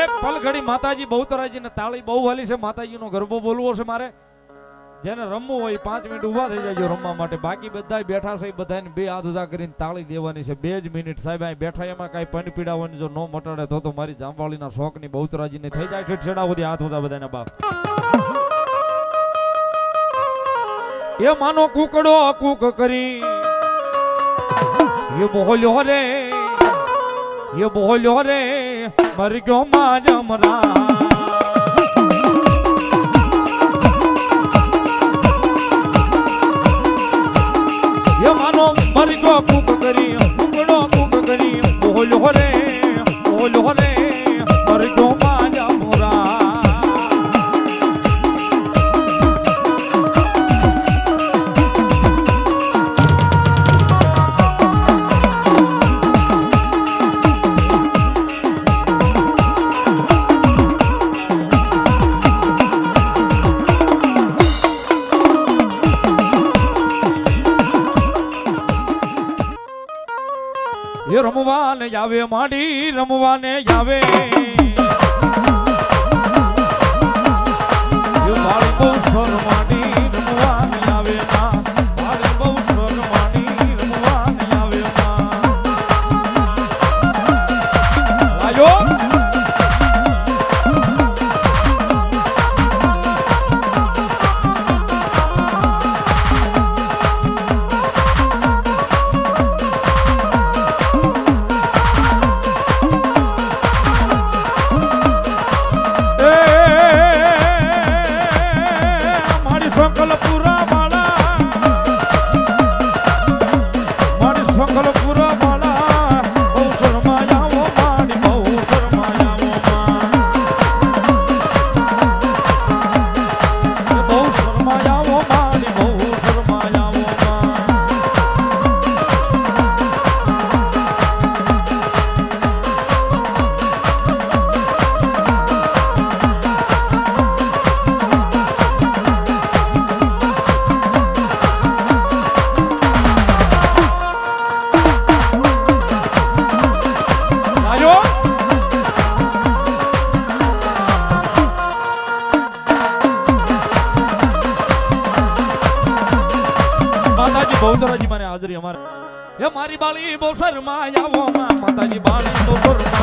એક પલ ઘડી માતાજી બહુતરાજી ને તાળી બહુ વાલી છે. માતાજીનો ગરબો બોલવો છે મારે. જેને રમવું હોય 5 મિનિટ ઊભા થઈ જાજો રમવા માટે. બાકી બધા બેઠા છે, બધાને બે હાથ ઉધા કરીને તાળી દેવાની છે. 2 જ મિનિટ સાહેબ અહીં બેઠા, એમાં કાંઈ પંડ પીડાવવાની જો નો મટાડે તો મારી જામવાળીના શોખની બહુતરાજીને થઈ જાય ઠેઠેડા સુધી હાથ ઉધા બધાના બાપ. એ માનો કુકડો કુક કરી એ બોલ્યો રે, એ બોલ્યો રે મરી ગયો માં જમરા. એ માનો મરી ગયો કુક કરી, કુકડો કુક કરી બોલ્યો રે, બોલ્યો રે મરી ગયો માં જમરા. એ રમવાને આવે માડી, રમવાને આવે એ મારી બહુ શરમાડી, રમવાને આવે ના મારી બહુ શરમાડી, રમવાને આવે ના. આયો બહુતરાજી મને હાજરી અમારે. એ મારી બાળી બહુ શરમાયા માતાજી બાળી બહુ શરમા